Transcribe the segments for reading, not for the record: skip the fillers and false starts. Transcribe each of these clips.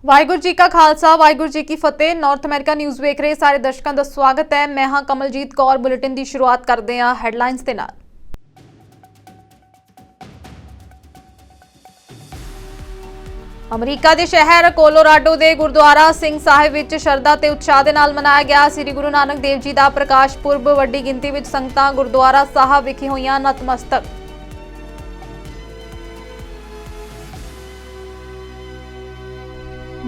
वाहिगुरू जी का खालसा वाहिगुरू जी की फतेह। North America news वेख रहे सारे दर्शकों का स्वागत है। मैं हाँ कमलजीत कौर। बुलेटिन की शुरुआत करते हैं हैडलाइंस के नाल। अमरीका के शहर कोलोराडो के गुरुद्वारा सिंह साहिब विच शरधा ते उत्साह दे नाल मनाया गया श्री गुरु नानक देव जी का प्रकाश पुरब। वड्डी गिनती विच संगतां गुरुद्वारा साहिब विखे होईयां नतमस्तक।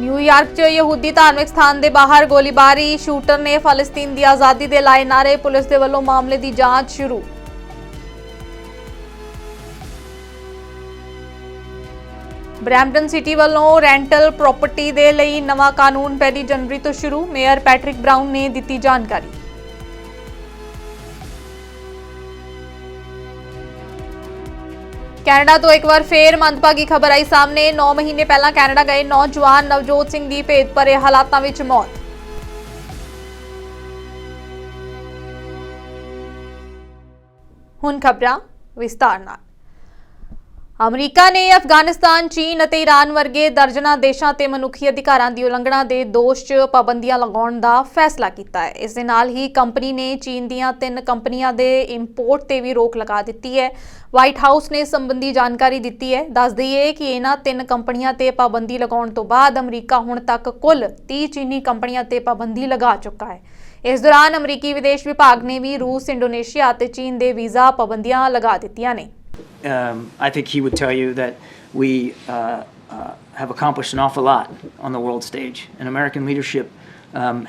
न्यूयॉर्क च यहूदी धार्मिक स्थान के बाहर गोलीबारी। शूटर ने फलस्तीन की आज़ादी के लाए नारे। पुलिस के वलों मामले की जांच शुरू। ब्रैम्पटन सिटी वलों रेंटल प्रॉपर्टी के लिए नवा कानून 1 जनवरी तो शुरू। मेयर पैट्रिक ब्राउन ने दी जानकारी। कैनेडा तो एक बार फिर मंदभागी खबर आई सामने। 9 महीने पहला कैनेडा गए नौजवान नवजोत सिंह की भेद भरे हालातों में मौत। हुण खबरां विस्तार नाल। अमरीका ने अफगानिस्तान चीन और ईरान वर्गे दर्जना देशों ते मनुखी अधिकारां दी उलंघना के दोष च पाबंदियां लगाउण दा फैसला किया है। इस दे नाल ही कंपनी ने चीन दीयां 3 कंपनियां दे इंपोर्ट ते भी रोक लगा दी है। व्हाइट हाउस ने संबंधी जानकारी दी है। दस दईए कि इन्हां 3 कंपनियां ते पाबंदी लगाउण तो बाद अमरीका हुण तक कुल 30 चीनी कंपनियां ते पाबंदी लगा चुका है। इस दौरान अमरीकी विदेश विभाग ने भी रूस, इंडोनेशिया ते चीन दे वीज़ा पाबंदियां लगा दित्तियां ने। I think he would tell you that we have accomplished an awful lot on the world stage. And American leadership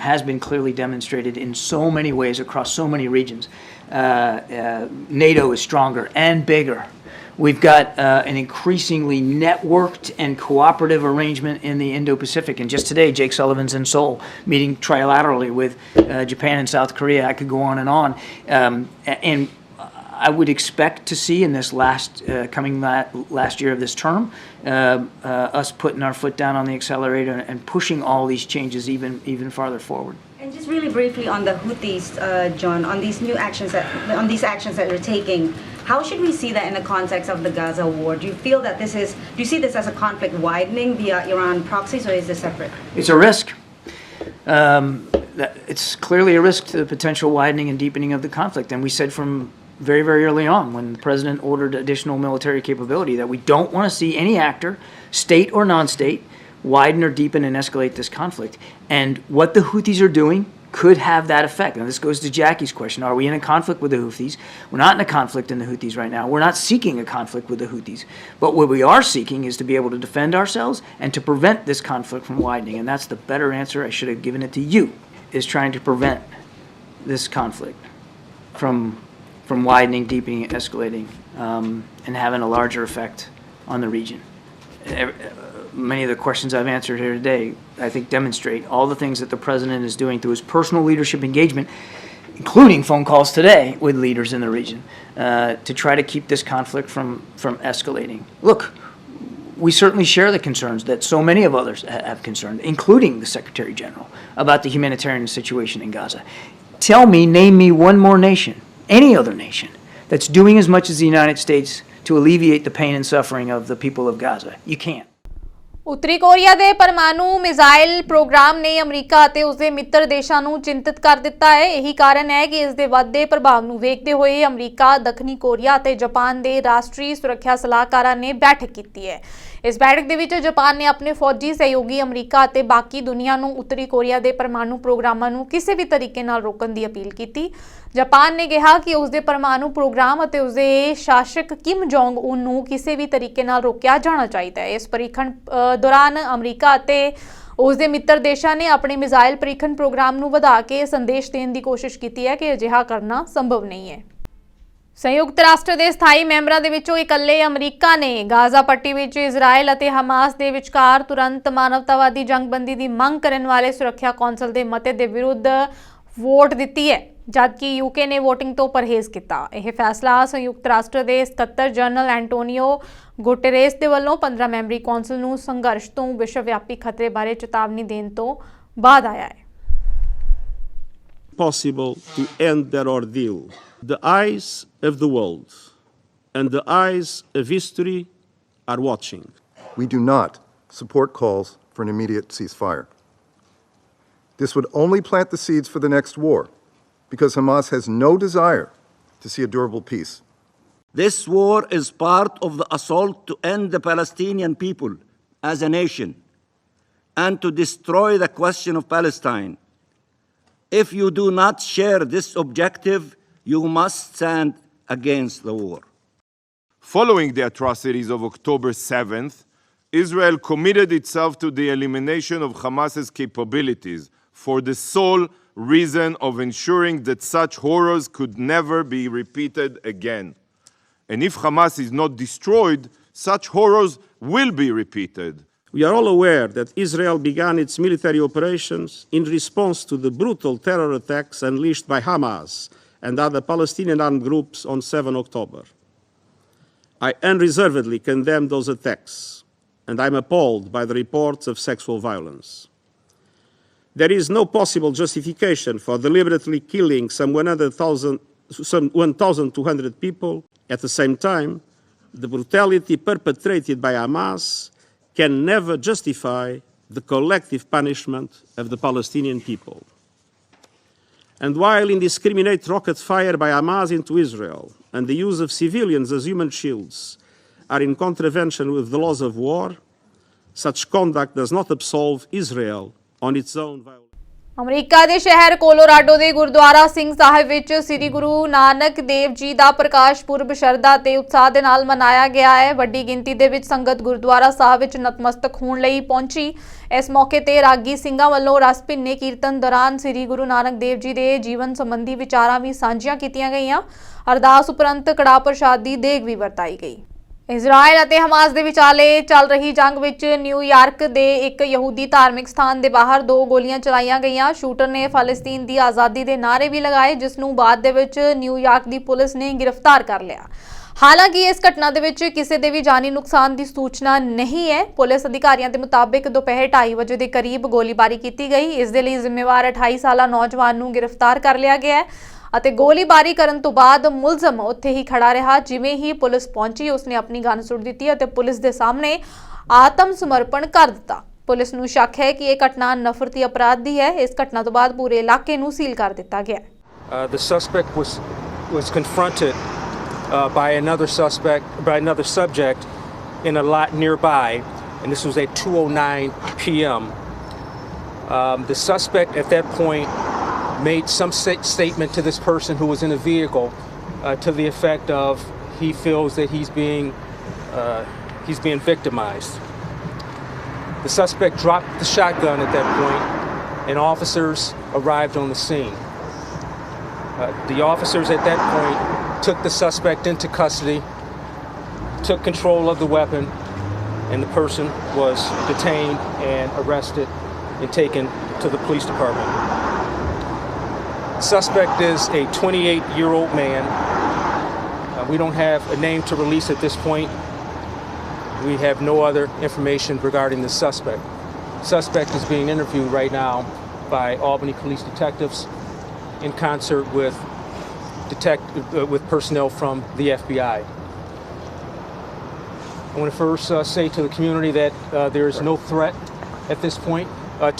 has been clearly demonstrated in so many ways across so many regions. NATO is stronger and bigger. We've got an increasingly networked and cooperative arrangement in the Indo-Pacific. And just today, Jake Sullivan's in Seoul meeting trilaterally with Japan and South Korea. I could go on. And I would expect to see in this last year of this term us putting our foot down on the accelerator and pushing all these changes even farther forward. And just really briefly on the Houthis, John, on these actions that you're taking, how should we see that in the context of the Gaza war? Do you see this as a conflict widening via Iran proxies, or is this separate? It's a risk. It's clearly a risk to the potential widening and deepening of the conflict. And we said from very, very early on when the president ordered additional military capability that we don't want to see any actor, state or non-state, widen or deepen and escalate this conflict. And what the Houthis are doing could have that effect. Now, this goes to Jackie's question. Are we in a conflict with the Houthis? We're not in a conflict in the Houthis right now. We're not seeking a conflict with the Houthis. But what we are seeking is to be able to defend ourselves and to prevent this conflict from widening. And that's the better answer. I should have given it to you, is trying to prevent this conflict from widening, deepening, escalating, and having a larger effect on the region. Many of the questions I've answered here today, I think, demonstrate all the things that the president is doing through his personal leadership engagement, including phone calls today with leaders in the region, to try to keep this conflict from escalating. Look, we certainly share the concerns that so many of others have concerned, including the Secretary General, about the humanitarian situation in Gaza. Name me one more nation, any other nation, that's doing as much as the United States to alleviate the pain and suffering of the people of Gaza. You can't. उत्तरी Korea के परमाणु missile programme ने अमरीका और उसके मित्र देशों को चिंतित कर दिता है। यही कारण है कि इसके बढ़ते प्रभाव को देखते हुए अमरीका, दक्षिणी कोरिया और जापान के राष्ट्रीय सुरक्षा सलाहकारों ने बैठक की है। इस बैठक के विच जापान ने अपने फौजी सहयोगी अमरीका और बाकी दुनिया को उत्तरी कोरिया के परमाणु प्रोग्रामों को किसी भी तरीके नाल रोकने की अपील की। जापान ने कहा कि उसके परमाणु प्रोग्राम और उसके शासक किम जोंग उन को किसी भी तरीके नाल रोकिया जाना चाहिए। इस परीक्षण दौरान अमरीका और उसके मित्र देशों ने अपने मिसाइल परीक्षण प्रोग्राम को बढ़ा के संदेश देने की कोशिश की है कि अजिहा करना संभव नहीं है। संयुक्त राष्ट्र के स्थाई मैंबरों के विचों इकल्ले अमरीका ने गाजा पट्टी विच इजराइल और हमास के विचकार तुरंत मानवतावादी जंगबंदी की मंग करने वाले सुरक्षा कौंसल के मते के विरुद्ध वोट दी है, जबकि यूके ने वोटिंग तो परहेज किया। यह फैसला संयुक्त राष्ट्र के सकत्तर जनरल एंटोनियो गुटेरेस के वलों 15 मैंबरी कौंसल को संघर्ष तो विश्वव्यापी खतरे बारे चेतावनी देने तो बाद आया है। Possible to end that ordeal. The eyes of the world and the eyes of history are watching. We do not support calls for an immediate ceasefire. This would only plant the seeds for the next war, because Hamas has no desire to see a durable peace. This war is part of the assault to end the Palestinian people as a nation and to destroy the question of Palestine. If you do not share this objective, you must stand against the war. Following the atrocities of October 7th, Israel committed itself to the elimination of Hamas's capabilities for the sole reason of ensuring that such horrors could never be repeated again. And if Hamas is not destroyed, such horrors will be repeated. We are all aware that Israel began its military operations in response to the brutal terror attacks unleashed by Hamas and other Palestinian armed groups on 7 October. I unreservedly condemn those attacks, and I'm appalled by the reports of sexual violence. There is no possible justification for deliberately killing some 1,200 people. At the same time, the brutality perpetrated by Hamas can never justify the collective punishment of the Palestinian people. And while indiscriminate rocket fire by Hamas into Israel and the use of civilians as human shields are in contravention with the laws of war, such conduct does not absolve Israel on its own violence. America ਦੇ ਸ਼ਹਿਰ Colorado ਦੇ ਗੁਰਦੁਆਰਾ ਸਿੰਘ ਸਾਹਿਬ ਵਿੱਚ ਸ੍ਰੀ ਗੁਰੂ ਨਾਨਕ ਦੇਵ ਜੀ ਦਾ ਪ੍ਰਕਾਸ਼ ਪੁਰਬ ਸ਼ਰਧਾ ਤੇ ਉਤਸ਼ਾਹ ਦੇ ਨਾਲ ਮਨਾਇਆ ਗਿਆ ਹੈ। ਵੱਡੀ ਗਿਣਤੀ ਦੇ ਵਿੱਚ ਸੰਗਤ ਗੁਰਦੁਆਰਾ ਸਾਹਿਬ ਵਿੱਚ ਨਤਮਸਤਕ ਹੋਣ ਲਈ ਪਹੁੰਚੀ। ਇਸ ਮੌਕੇ ਤੇ ਰਾਗੀ ਸਿੰਘਾਂ ਵੱਲੋਂ ਰਸ ਭਿੰਨੇ ਕੀਰਤਨ ਦੌਰਾਨ ਸ੍ਰੀ ਗੁਰੂ ਨਾਨਕ ਦੇਵ ਜੀ ਦੇ ਜੀਵਨ ਸੰਬੰਧੀ ਵਿਚਾਰਾਂ ਵੀ ਸਾਂਝੀਆਂ ਕੀਤੀਆਂ ਗਈਆਂ। ਅਰਦਾਸ ਉਪਰੰਤ ਕੜਾਹ ਪ੍ਰਸ਼ਾਦ ਦੀ ਦੇਗ ਵੀ ਵਰਤਾਈ ਗਈ। ਇਜ਼ਰਾਈਲ ਅਤੇ ਹਮਾਸ ਦੇ ਵਿਚਾਲੇ ਚੱਲ ਰਹੀ ਜੰਗ ਵਿੱਚ ਨਿਊਯਾਰਕ ਦੇ ਇੱਕ ਯਹੂਦੀ ਧਾਰਮਿਕ ਸਥਾਨ ਦੇ ਬਾਹਰ 2 ਗੋਲੀਆਂ ਚਲਾਈਆਂ ਗਈਆਂ। ਸ਼ੂਟਰ ਨੇ ਫਲਸਤੀਨ ਦੀ ਆਜ਼ਾਦੀ ਦੇ ਨਾਅਰੇ ਵੀ ਲਗਾਏ, ਜਿਸ ਨੂੰ ਬਾਅਦ ਦੇ ਵਿੱਚ ਨਿਊਯਾਰਕ ਦੀ ਪੁਲਿਸ ਨੇ ਗ੍ਰਿਫਤਾਰ ਕਰ ਲਿਆ। ਹਾਲਾਂਕਿ ਇਸ ਘਟਨਾ ਦੇ ਵਿੱਚ ਕਿਸੇ ਦੇ ਵੀ ਜਾਨੀ ਨੁਕਸਾਨ ਦੀ ਸੂਚਨਾ ਨਹੀਂ ਹੈ। ਪੁਲਿਸ ਅਧਿਕਾਰੀਆਂ ਦੇ ਮੁਤਾਬਿਕ ਦੁਪਹਿਰ 2:30 ਵਜੇ ਦੇ ਕਰੀਬ ਗੋਲੀਬਾਰੀ ਕੀਤੀ ਗਈ। ਇਸ ਦੇ ਲਈ ਜ਼ਿੰਮੇਵਾਰ 28 ਸਾਲਾ ਨੌਜਵਾਨ ਨੂੰ ਗ੍ਰਿਫਤਾਰ ਕਰ ਲਿਆ ਗਿਆ ਹੈ ਅਤੇ ਗੋਲੀਬਾਰੀ ਕਰਨ ਤੋਂ ਬਾਅਦ ਮੁਲਜ਼ਮ ਉੱਥੇ ਹੀ ਖੜਾ ਰਿਹਾ। ਜਿਵੇਂ ਹੀ ਪੁਲਿਸ ਪਹੁੰਚੀ, ਉਸਨੇ ਆਪਣੀ ਗਨ ਸੁੱਟ ਦਿੱਤੀ ਅਤੇ ਪੁਲਿਸ ਦੇ ਸਾਹਮਣੇ ਆਤਮ ਸਮਰਪਣ ਕਰ ਦਿੱਤਾ। ਪੁਲਿਸ ਨੂੰ ਸ਼ੱਕ ਹੈ ਕਿ ਇਹ ਘਟਨਾ ਨਫ਼ਰਤੀ ਅਪਰਾਧ ਦੀ ਹੈ। ਇਸ ਘਟਨਾ ਤੋਂ ਬਾਅਦ ਪੂਰੇ ਇਲਾਕੇ ਨੂੰ ਸੀਲ ਕਰ ਦਿੱਤਾ ਗਿਆ। The suspect was confronted by another subject in a lot nearby, and this was at 2:09 p.m. The suspect at that point made some statement to this person who was in a vehicle to the effect of he feels that he's being victimized. The suspect dropped the shotgun at that point, and officers arrived on the scene. The officers at that point took the suspect into custody, took control of the weapon, and the person was detained and arrested and taken to the police department. The suspect is a 28-year-old man. We don't have a name to release at this point. We have no other information regarding the suspect. The suspect is being interviewed right now by Albany police detectives in concert with personnel from the FBI. I want to first say to the community that there is no threat at this point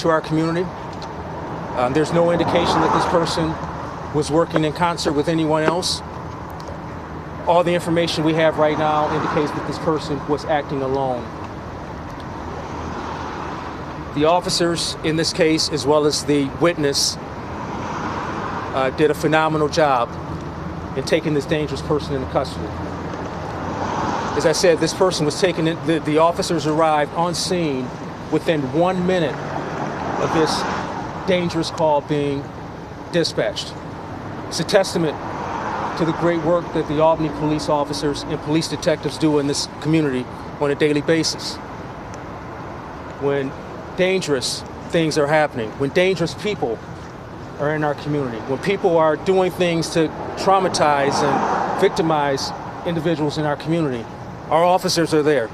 to our community. There's no indication that this person was working in concert with anyone else. All the information we have right now indicates that this person was acting alone. The officers in this case, as well as the witness, did a phenomenal job in taking this dangerous person into custody. As I said, this person was taken in, the officers arrived on scene within 1 minute of this dangerous call being dispatched. It's a testament to the great work that the Albany police officers and police detectives do in this community on a daily basis. When dangerous things are happening, when dangerous people are in our community, when people are doing things to traumatize and victimize individuals in our community, our officers are there.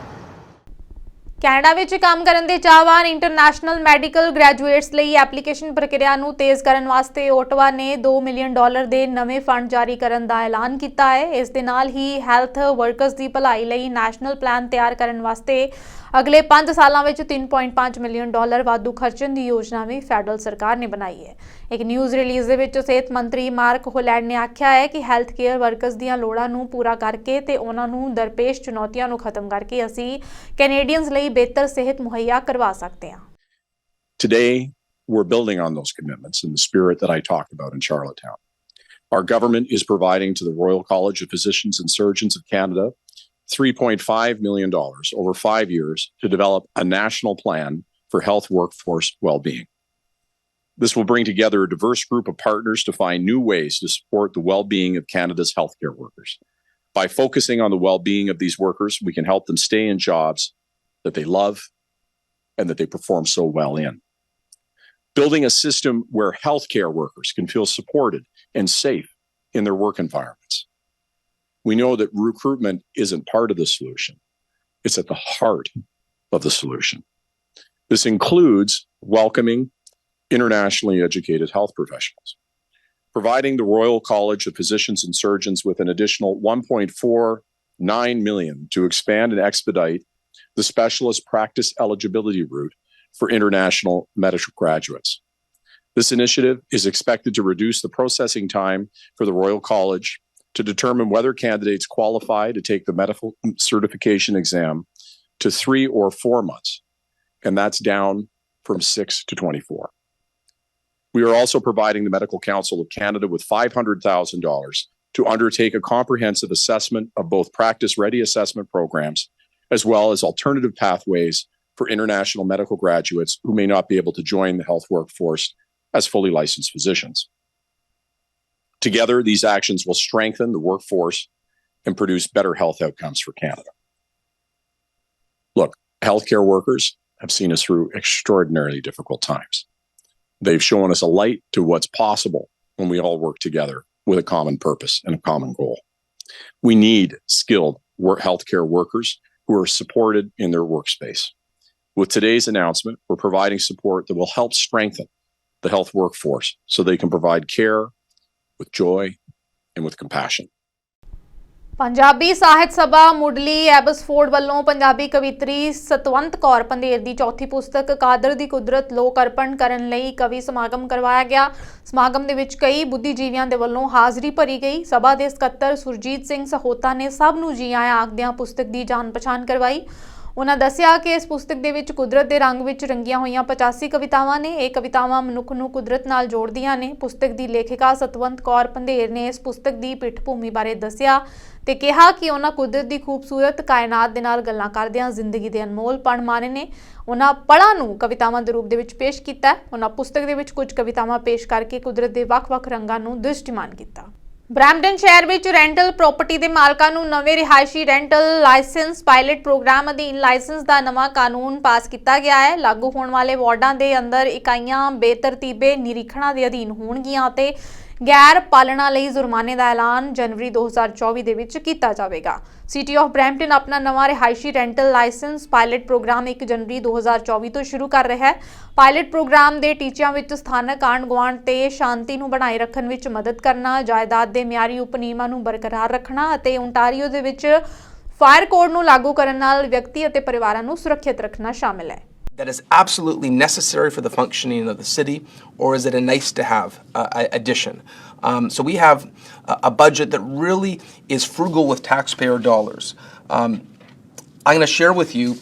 Canada ਵਿੱਚ ਕੰਮ ਕਰਨ ਦੇ ਚਾਹਵਾਨ international medical graduates ਲਈ application ਪ੍ਰਕਿਰਿਆ ਨੂੰ ਤੇਜ਼ ਕਰਨ ਵਾਸਤੇ ਓਟਵਾ ਨੇ $2 ਮਿਲੀਅਨ ਦੇ ਨਵੇਂ ਫੰਡ ਜਾਰੀ ਕਰਨ ਦਾ ਐਲਾਨ ਕੀਤਾ ਹੈ। ਇਸ ਦੇ ਨਾਲ ਹੀ ਹੈਲਥ ਵਰਕਰਸ ਦੀ ਭਲਾਈ ਲਈ ਨੈਸ਼ਨਲ ਪਲਾਨ ਤਿਆਰ ਕਰਨ ਵਾਸਤੇ ਅਗਲੇ 5 ਸਾਲਾਂ ਵਿੱਚ $3.5 ਮਿਲੀਅਨ ਵਾਧੂ ਖਰਚਣ ਦੀ ਯੋਜਨਾ ਵੀ ਫੈਡਰਲ ਸਰਕਾਰ ਨੇ ਬਣਾਈ ਹੈ। ਇੱਕ ਨਿਊਜ਼ ਰਿਲੀਜ਼ ਦੇ ਵਿੱਚ ਸਿਹਤ ਮੰਤਰੀ ਮਾਰਕ ਹੋਲੈਂਡ ਨੇ ਆਖਿਆ ਹੈ ਕਿ ਹੈਲਥ ਕੇਅਰ ਵਰਕਰਸ ਦੀਆਂ ਲੋੜਾਂ ਨੂੰ ਪੂਰਾ ਕਰਕੇ ਤੇ ਉਹਨਾਂ ਨੂੰ ਦਰਪੇਸ਼ ਚੁਣੌਤੀਆਂ ਨੂੰ ਖਤਮ ਕਰਕੇ ਅਸੀਂ ਕੈਨੇਡੀਅਨਸ ਲਈ ਬਿਹਤਰ ਸਿਹਤ ਮੁਹੱਈਆ ਕਰਵਾ ਸਕਦੇ ਹਾਂ। Today, we're building on those commitments in the spirit that I talked about in Charlottetown. Our government is providing to the Royal College of Physicians and Surgeons of Canada $3.5 million over 5 years to develop a national plan for health workforce well-being. This will bring together a diverse group of partners to find new ways to support the well-being of Canada's healthcare workers. By focusing on the well-being of these workers, we can help them stay in jobs that they love and that they perform so well in. Building a system where healthcare workers can feel supported and safe in their work environments. We know that recruitment isn't part of the solution. It's at the heart of the solution. This includes welcoming internationally educated health professionals, providing the Royal College of Physicians and Surgeons with an additional $1.49 million to expand and expedite the specialist practice eligibility route for international medical graduates. This initiative is expected to reduce the processing time for the Royal College to determine whether candidates qualify to take the medical certification exam to 3 or 4 months, and that's down from 6 to 24. We are also providing the Medical Council of Canada with $500,000 to undertake a comprehensive assessment of both practice-ready assessment programs as well as alternative pathways for international medical graduates who may not be able to join the health workforce as fully licensed physicians. Together, these actions will strengthen the workforce and produce better health outcomes for Canada. Look, healthcare workers have seen us through extraordinarily difficult times. They've shown us a light to what's possible when we all work together with a common purpose and a common goal. We need skilled healthcare workers who are supported in their workspace. With today's announcement, we're providing support that will help strengthen the health workforce so they can provide care with joy and with compassion. Punjabi Sahit Sabha ਮੁੱਢਲੀ Abbotsford ਵੱਲੋਂ ਪੰਜਾਬੀ ਕਵਿੱਤਰੀ ਸਤਵੰਤ ਕੌਰ ਪੰਧੇਰ ਦੀ ਚੌਥੀ ਪੁਸਤਕ ਕਾਦਰ ਦੀ ਕੁਦਰਤ ਲੋਕ ਅਰਪਣ ਕਰਨ ਲਈ ਕਵੀ ਸਮਾਗਮ ਕਰਵਾਇਆ ਗਿਆ। ਸਮਾਗਮ ਦੇ ਵਿੱਚ ਕਈ ਬੁੱਧੀਜੀਵੀਆਂ ਦੇ ਵੱਲੋਂ ਹਾਜ਼ਰੀ ਭਰੀ ਗਈ। ਸਭਾ ਦੇ ਸਕੱਤਰ ਸੁਰਜੀਤ ਸਿੰਘ ਸਹੋਤਾ ਨੇ ਸਭ ਨੂੰ ਜੀ ਆਇਆਂ ਆਖਦਿਆਂ ਪੁਸਤਕ ਦੀ ਜਾਣ ਪਛਾਣ ਕਰਵਾਈ। ਉਹਨਾਂ ਦੱਸਿਆ ਕਿ ਇਸ ਪੁਸਤਕ ਦੇ ਵਿੱਚ ਕੁਦਰਤ ਦੇ ਰੰਗ ਵਿੱਚ ਰੰਗੀਆਂ ਹੋਈਆਂ 85 ਕਵਿਤਾਵਾਂ ਨੇ। ਇਹ ਕਵਿਤਾਵਾਂ ਮਨੁੱਖ ਨੂੰ ਕੁਦਰਤ ਨਾਲ ਜੋੜਦੀਆਂ ਨੇ। ਪੁਸਤਕ ਦੀ ਲੇਖਿਕਾ ਸਤਵੰਤ ਕੌਰ ਪੰਧੇਰ ਨੇ ਇਸ ਪੁਸਤਕ ਦੀ ਪਿੱਠਭੂਮੀ ਬਾਰੇ ਦੱਸਿਆ ਤੇ ਕਿਹਾ ਕਿ ਉਹਨਾਂ ਕੁਦਰਤ ਦੀ ਖੂਬਸੂਰਤ ਕਾਇਨਾਤ ਦੇ ਨਾਲ ਗੱਲਾਂ ਕਰਦਿਆਂ ਜ਼ਿੰਦਗੀ ਦੇ ਅਨਮੋਲ ਪਲ ਮਾਣੇ ਨੇ। ਉਹਨਾਂ ਪਲਾਂ ਨੂੰ ਕਵਿਤਾਵਾਂ ਦੇ ਰੂਪ ਦੇ ਵਿੱਚ ਪੇਸ਼ ਕੀਤਾ। ਉਹਨਾਂ ਪੁਸਤਕ ਦੇ ਵਿੱਚ ਕੁਝ ਕਵਿਤਾਵਾਂ ਪੇਸ਼ ਕਰਕੇ ਕੁਦਰਤ ਦੇ ਵੱਖ-ਵੱਖ ਰੰਗਾਂ ਨੂੰ ਦ੍ਰਿਸ਼ਟੀਮਾਨ ਕੀਤਾ। ਬਰੈਂਪਟਨ ਸ਼ਹਿਰ ਵਿੱਚ ਰੈਂਟਲ ਪ੍ਰਾਪਰਟੀ ਦੇ ਮਾਲਕਾਂ ਨੂੰ ਨਵੇਂ ਰਿਹਾਇਸ਼ੀ ਰੈਂਟਲ ਲਾਇਸੈਂਸ ਪਾਇਲਟ ਪ੍ਰੋਗਰਾਮ ਅਧੀਨ ਲਾਇਸੈਂਸ ਦਾ ਨਵਾਂ ਕਾਨੂੰਨ ਪਾਸ ਕੀਤਾ ਗਿਆ ਹੈ। ਲਾਗੂ ਹੋਣ ਵਾਲੇ ਵਾਰਡਾਂ ਦੇ ਅੰਦਰ ਇਕਾਈਆਂ ਬੇਤਰਤੀਬੇ ਨਿਰੀਖਣਾਂ ਦੇ ਅਧੀਨ ਹੋਣਗੀਆਂ ਅਤੇ ਗੈਰ ਪਾਲਣਾ ਲਈ ਜੁਰਮਾਨੇ ਦਾ ਐਲਾਨ ਜਨਵਰੀ 2024 ਦੇ ਵਿੱਚ ਕੀਤਾ ਜਾਵੇਗਾ। ਸਿਟੀ ਆਫ ਬਰੈਂਪਟਨ ਆਪਣਾ ਨਵਾਂ ਰਿਹਾਇਸ਼ੀ ਰੈਂਟਲ ਲਾਇਸੈਂਸ ਪਾਇਲਟ ਪ੍ਰੋਗਰਾਮ 1 ਜਨਵਰੀ 2024 ਤੋਂ ਸ਼ੁਰੂ ਕਰ ਰਿਹਾ ਹੈ। ਪਾਇਲਟ ਪ੍ਰੋਗਰਾਮ ਦੇ ਟੀਚਿਆਂ ਵਿੱਚ ਸਥਾਨਕ ਆਂਢ-ਗੁਆਂਢ ਤੇ ਸ਼ਾਂਤੀ ਨੂੰ ਬਣਾਏ ਰੱਖਣ ਵਿੱਚ ਮਦਦ ਕਰਨਾ, ਜਾਇਦਾਦ ਦੇ ਮਿਆਰੀ ਉਪਨਿਯਮਾਂ ਨੂੰ ਬਰਕਰਾਰ ਰੱਖਣਾ ਅਤੇ ਓਨਟਾਰੀਓ ਦੇ ਵਿੱਚ ਫਾਇਰ ਕੋਡ ਨੂੰ ਲਾਗੂ ਕਰਨ ਨਾਲ ਵਿਅਕਤੀ ਅਤੇ ਪਰਿਵਾਰਾਂ ਨੂੰ ਸੁਰੱਖਿਅਤ ਰੱਖਣਾ ਸ਼ਾਮਿਲ ਹੈ। That is absolutely necessary for the functioning of the city, or is it a nice to have addition? So we have a budget that really is frugal with taxpayer dollars. I'm going to share with you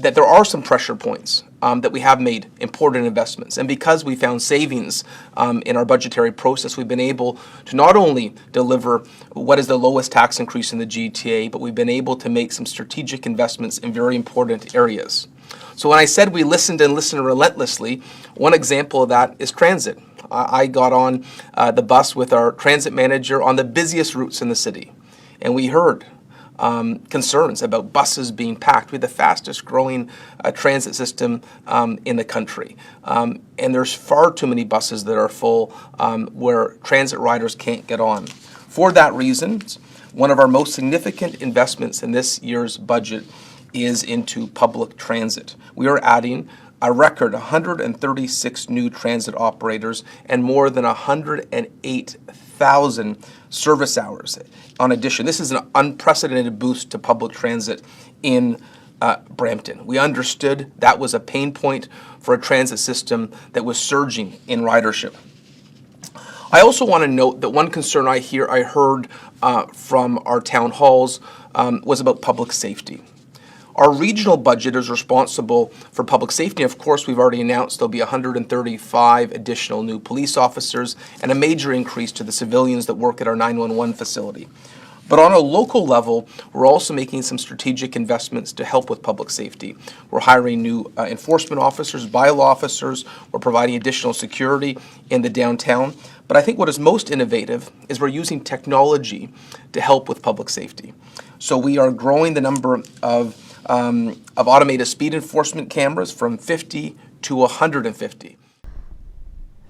that there are some pressure points that we have made important investments. And because we found savings in our budgetary process, we've been able to not only deliver what is the lowest tax increase in the GTA, but we've been able to make some strategic investments in very important areas. So when I said we listened and listened relentlessly, one example of that is transit. I got on the bus with our transit manager on the busiest routes in the city, and we heard concerns about buses being packed. We have the fastest growing transit system in the country. And there's far too many buses that are full where transit riders can't get on. For that reason, one of our most significant investments in this year's budget is into public transit. We are adding a record 136 new transit operators and more than 108,000 service hours on addition. This is an unprecedented boost to public transit in Brampton. We understood that was a pain point for a transit system that was surging in ridership. I also want to note that one concern I heard from our town halls was about public safety. Our regional budget is responsible for public safety. Of course, we've already announced there'll be 135 additional new police officers and a major increase to the civilians that work at our 911 facility. But on a local level, we're also making some strategic investments to help with public safety. We're hiring new enforcement officers, bylaw officers. We're providing additional security in the downtown. But I think what is most innovative is we're using technology to help with public safety. So we are growing the number of automated speed enforcement cameras from 50 to 150.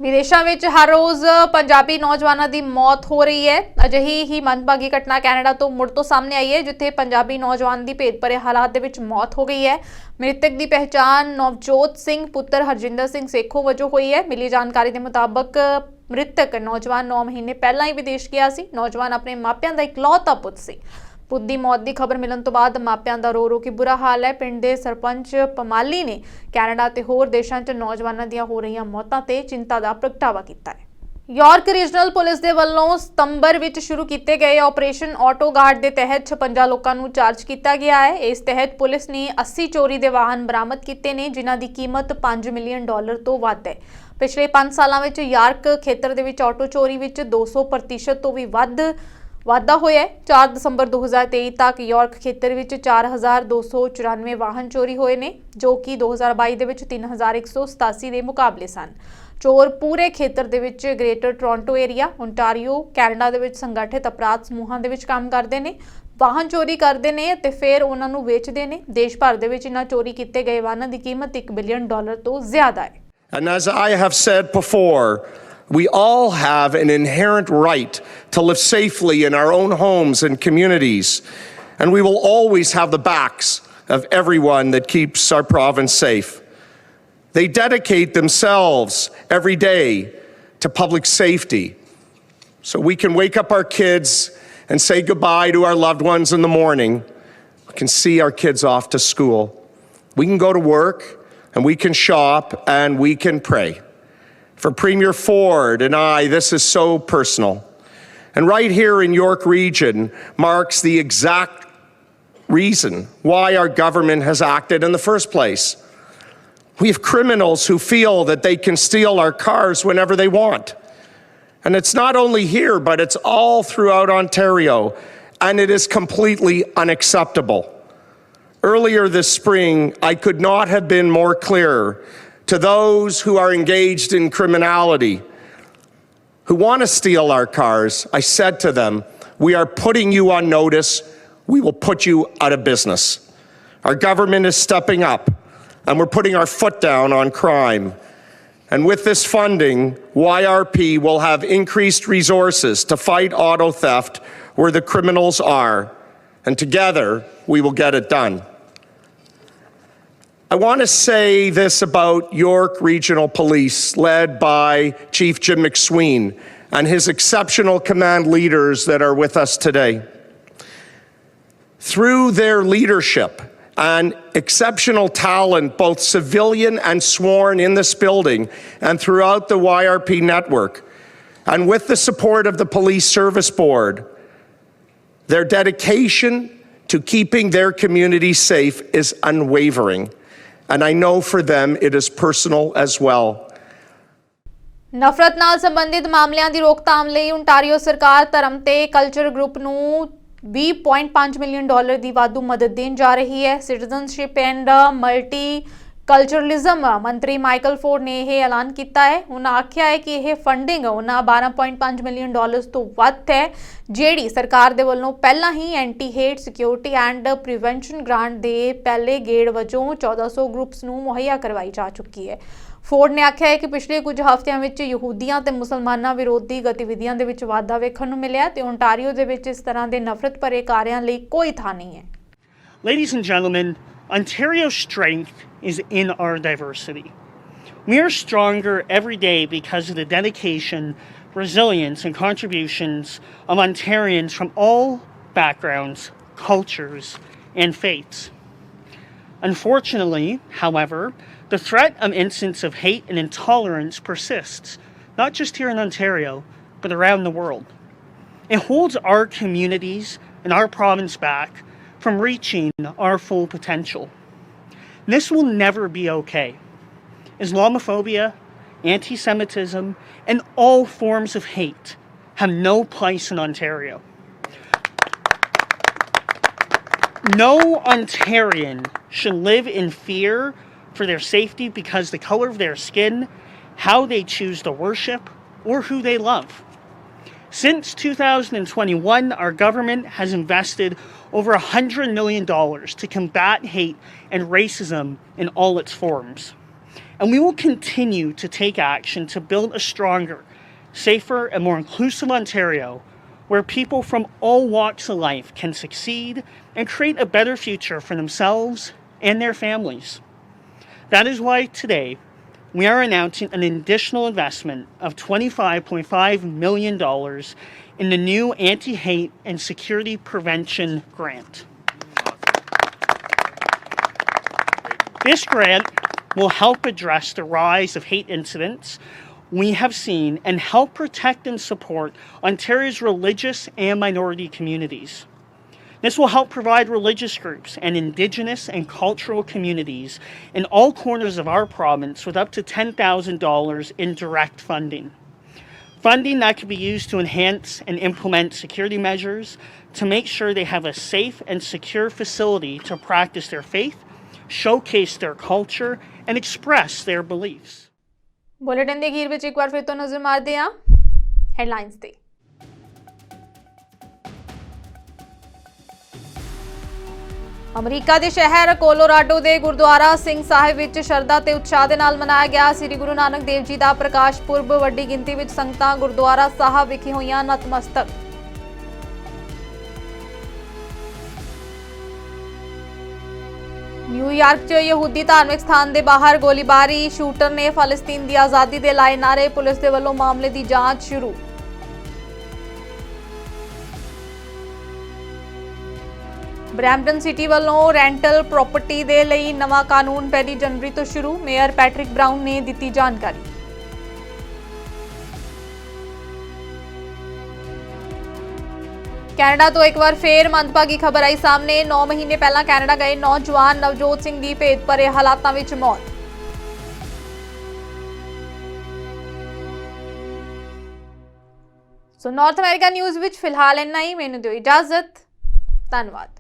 ਵਿਦੇਸ਼ਾਂ ਵਿੱਚ ਹਰ ਰੋਜ਼ ਪੰਜਾਬੀ ਨੌਜਵਾਨਾਂ ਦੀ ਮੌਤ ਹੋ ਰਹੀ ਹੈ। ਅਜਿਹੀ ਹੀ ਮੰਦਭਾਗੀ ਘਟਨਾ ਕੈਨੇਡਾ ਤੋਂ ਮੁੜ ਤੋਂ ਸਾਹਮਣੇ ਆਈ ਹੈ, ਜਿੱਥੇ ਪੰਜਾਬੀ ਨੌਜਵਾਨ ਦੀ ਭੇਦ ਭਰੇ ਹਾਲਾਤ ਦੇ ਵਿੱਚ ਮੌਤ ਹੋ ਗਈ ਹੈ। ਮ੍ਰਿਤਕ ਦੀ ਪਹਿਚਾਣ ਨਵਜੋਤ ਸਿੰਘ ਪੁੱਤਰ ਹਰਜਿੰਦਰ ਸਿੰਘ ਸੇਖੋਂ ਵਜੋਂ ਹੋਈ ਹੈ। ਮਿਲੀ ਜਾਣਕਾਰੀ ਦੇ ਮੁਤਾਬਕ ਮ੍ਰਿਤਕ ਨੌਜਵਾਨ 9 ਮਹੀਨੇ ਪਹਿਲਾਂ ਹੀ ਵਿਦੇਸ਼ ਗਿਆ ਸੀ। ਨੌਜਵਾਨ ਆਪਣੇ ਮਾਪਿਆਂ ਦਾ ਇਕਲੌਤਾ ਪੁੱਤ ਸੀ। ਪੁੱਤ ਦੀ ਮੌਤ ਦੀ ਖਬਰ ਮਿਲਣ ਤੋਂ ਬਾਅਦ ਮਾਪਿਆਂ ਦਾ ਰੋ ਕੇ ਬੁਰਾ ਹਾਲ ਹੈ। ਪਿੰਡ ਦੇ ਸਰਪੰਚ ਪਮਾਲੀ ਨੇ ਕੈਨੇਡਾ ਤੇ ਹੋਰ ਦੇਸ਼ਾਂ 'ਚ ਨੌਜਵਾਨਾਂ ਦੀਆਂ ਹੋ ਰਹੀਆਂ ਮੌਤਾਂ ਤੇ ਚਿੰਤਾ ਦਾ ਪ੍ਰਗਟਾਵਾ ਕੀਤਾ ਹੈ। ਯਾਰਕ ਰੀਜਨਲ ਪੁਲਿਸ ਦੇ ਵੱਲੋਂ ਸਤੰਬਰ ਵਿੱਚ ਸ਼ੁਰੂ ਕੀਤੇ ਗਏ ਆਪਰੇਸ਼ਨ ਆਟੋ ਗਾਰਡ ਦੇ ਤਹਿਤ 56 ਲੋਕਾਂ ਨੂੰ ਚਾਰਜ ਕੀਤਾ ਗਿਆ ਹੈ। ਇਸ ਤਹਿਤ ਪੁਲਿਸ ਨੇ 80 ਚੋਰੀ ਦੇ ਵਾਹਨ ਬਰਾਮਦ ਕੀਤੇ ਨੇ, ਜਿਨ੍ਹਾਂ ਦੀ ਕੀਮਤ $5 ਮਿਲੀਅਨ ਤੋਂ ਵੱਧ ਹੈ। ਪਿਛਲੇ 5 ਸਾਲਾਂ ਵਿੱਚ ਯਾਰਕ ਖੇਤਰ ਦੇ ਵਿੱਚ ਆਟੋ ਚੋਰੀ ਵਿੱਚ 200% ਤੋਂ ਵੀ ਵੱਧ ਵਾਧਾ ਹੋਇਆ ਹੈ। 4 ਦਸੰਬਰ 2023 ਤੱਕ ਯਾਰਕ ਖੇਤਰ ਵਿੱਚ 4294 ਵਾਹਨ ਚੋਰੀ ਹੋਏ ਨੇ, ਜੋ ਕਿ 2022 ਦੇ ਵਿੱਚ 3187 ਦੇ ਮੁਕਾਬਲੇ ਸਨ। ਚੋਰ ਪੂਰੇ ਖੇਤਰ ਦੇ ਵਿੱਚ greater Toronto area, Ontario, Canada ਦੇ ਵਿੱਚ ਸੰਗਠਿਤ ਅਪਰਾਧ ਸਮੂਹਾਂ ਦੇ ਵਿੱਚ ਕੰਮ ਕਰਦੇ ਨੇ। ਵਾਹਨ ਚੋਰੀ ਕਰਦੇ ਨੇ ਅਤੇ ਫਿਰ ਉਹਨਾਂ ਨੂੰ ਵੇਚਦੇ ਨੇ। ਦੇਸ਼ ਭਰ ਦੇ ਵਿੱਚ ਇਹਨਾਂ ਚੋਰੀ ਕੀਤੇ ਗਏ ਵਾਹਨਾਂ ਦੀ ਕੀਮਤ $1 ਬਿਲੀਅਨ ਤੋਂ ਜ਼ਿਆਦਾ ਹੈ। And as I have said before, we all have an inherent right to live safely in our own homes and communities, and we will always have the backs of everyone that keeps our province safe. They dedicate themselves every day to public safety, so we can wake up our kids and say goodbye to our loved ones in the morning. We can see our kids off to school. We can go to work, and we can shop, and we can pray. For Premier Ford and I, this is so personal. And right here in York Region marks the exact reason why our government has acted in the first place. We have criminals who feel that they can steal our cars whenever they want. And it's not only here, but it's all throughout Ontario, and it is completely unacceptable. Earlier this spring, I could not have been more clear to those who are engaged in criminality, who want to steal our cars. I said to them, we are putting you on notice. We will put you out of business. Our government is stepping up, and we're putting our foot down on crime. And with this funding, YRP will have increased resources to fight auto theft where the criminals are. And together, we will get it done. I want to say this about York Regional Police, led by Chief Jim McSween and his exceptional command leaders that are with us today. Through their leadership and exceptional talent, both civilian and sworn in this building and throughout the YRP network, and with the support of the Police Service Board, their dedication to keeping their community safe is unwavering. And I know for them it is personal as well. ਨਫ਼ਰਤ ਨਾਲ ਸੰਬੰਧਿਤ ਮਾਮਲਿਆਂ ਦੀ ਰੋਕਥਾਮ ਲਈ Ontario ਸਰਕਾਰ ਧਰਮ ਤੇ culture group ਨੂੰ $20.5 ਮਿਲੀਅਨ ਦੀ ਵਾਧੂ ਮਦਦ ਦੇਣ ਜਾ ਰਹੀ ਹੈ। ਸਿਟੀਜ਼ਨਸ਼ਿਪ ਐਂਡ ਮਲਟੀ ਕਲਚਰਲਿਜ਼ਮ ਮੰਤਰੀ ਮਾਈਕਲ ਫੋਰਡ ਨੇ ਇਹ ਐਲਾਨ ਕੀਤਾ ਹੈ। ਉਹਨਾਂ ਆਖਿਆ ਹੈ ਕਿ ਇਹ ਫੰਡਿੰਗ ਉਹਨਾਂ $12.5 ਮਿਲੀਅਨ ਤੋਂ ਵੱਧ ਹੈ, ਜਿਹੜੀ ਸਰਕਾਰ ਦੇ ਵੱਲੋਂ ਪਹਿਲਾਂ ਹੀ anti hate security and prevention grant ਦੇ ਪਹਿਲੇ ਗੇੜ ਵਜੋਂ 1400 ਗਰੁੱਪਸ ਨੂੰ ਮੁਹੱਈਆ ਕਰਵਾਈ ਜਾ ਚੁੱਕੀ ਹੈ। ਫੋਰਡ ਨੇ ਆਖਿਆ ਹੈ ਕਿ ਪਿਛਲੇ ਕੁਝ ਹਫ਼ਤਿਆਂ ਵਿੱਚ ਯਹੂਦੀਆਂ ਤੇ ਮੁਸਲਮਾਨਾਂ ਵਿਰੋਧੀ ਗਤੀਵਿਧੀਆਂ ਦੇ ਵਿੱਚ ਵਾਧਾ ਵੇਖਣ ਨੂੰ ਮਿਲਿਆ ਤੇ ਓਨਟਾਰੀਓ ਦੇ ਵਿੱਚ ਇਸ ਤਰ੍ਹਾਂ ਦੇ ਨਫ਼ਰਤ ਭਰੇ ਕਾਰਿਆਂ ਲਈ ਕੋਈ ਥਾਂ ਨਹੀਂ ਹੈ। Ladies and gentlemen, Ontario's strength is in our diversity. We are stronger every day because of the dedication, resilience, and contributions of Ontarians from all backgrounds, cultures, and faiths. Unfortunately, however, the threat of incidents of hate and intolerance persists, not just here in Ontario, but around the world. It holds our communities and our province back from reaching our full potential. This will never be okay. Islamophobia, anti-Semitism, and all forms of hate have no place in Ontario. No Ontarian should live in fear for their safety because the color of their skin, how they choose to worship, or who they love. Since 2021, our government has invested over $100 million to combat hate and racism in all its forms. And we will continue to take action to build a stronger, safer, and more inclusive Ontario where people from all walks of life can succeed and create a better future for themselves and their families. That is why today we are announcing an additional investment of $25.5 million in the new Anti-Hate and Security Prevention Grant. This grant will help address the rise of hate incidents we have seen and help protect and support Ontario's religious and minority communities. This will help provide religious groups and Indigenous and cultural communities in all corners of our province with up to $10,000 in direct funding. Funding that can be used to enhance and implement security measures to make sure they have a safe and secure facility to practice their faith, showcase their culture, and express their beliefs. Bulletin ਦੇ ਅਖੀਰ ਵਿੱਚ ਇੱਕ ਵਾਰ ਫਿਰ ਤੋਂ ਨਜ਼ਰ ਮਾਰਦੇ ਹਾਂ headlines ਤੇ। ਅਮਰੀਕਾ ਦੇ ਸ਼ਹਿਰ ਕੋਲੋਰਾਡੋ ਦੇ ਗੁਰਦੁਆਰਾ ਸਿੰਘ ਸਾਹਿਬ ਵਿੱਚ ਸ਼ਰਧਾ ਤੇ ਉਤਸ਼ਾਹ ਦੇ ਨਾਲ ਮਨਾਇਆ ਗਿਆ ਸ੍ਰੀ ਗੁਰੂ ਨਾਨਕ ਦੇਵ ਜੀ ਦਾ ਪ੍ਰਕਾਸ਼ ਪੁਰਬ। ਵੱਡੀ ਗਿਣਤੀ ਵਿੱਚ ਸੰਗਤਾਂ ਗੁਰਦੁਆਰਾ ਸਾਹਿਬ ਵਿਖੇ ਹੋਈਆਂ ਨਤਮਸਤਕ। न्यूयॉर्क च यहूदी धार्मिक स्थान के बाहर गोलीबारी। शूटर ने फलस्तीन की आज़ादी के लाए नारे। पुलिस के वलों मामले की जांच शुरू। ब्रैम्पटन सिटी वलों रेंटल प्रॉपर्टी के लिए नवा कानून 1 जनवरी तो शुरू। मेयर पैट्रिक ब्राउन ने दी जानकारी। कैनेडा तो एक बार फिर मंदभागी खबर आई सामने। 9 महीने पहला कैनेडा गए नौजवान नवजोत सिंह की भेद भरे हालातों में मौत। So north America news which फिलहाल इन्ना ही। मैनूं दिओ इजाजत। धन्यवाद।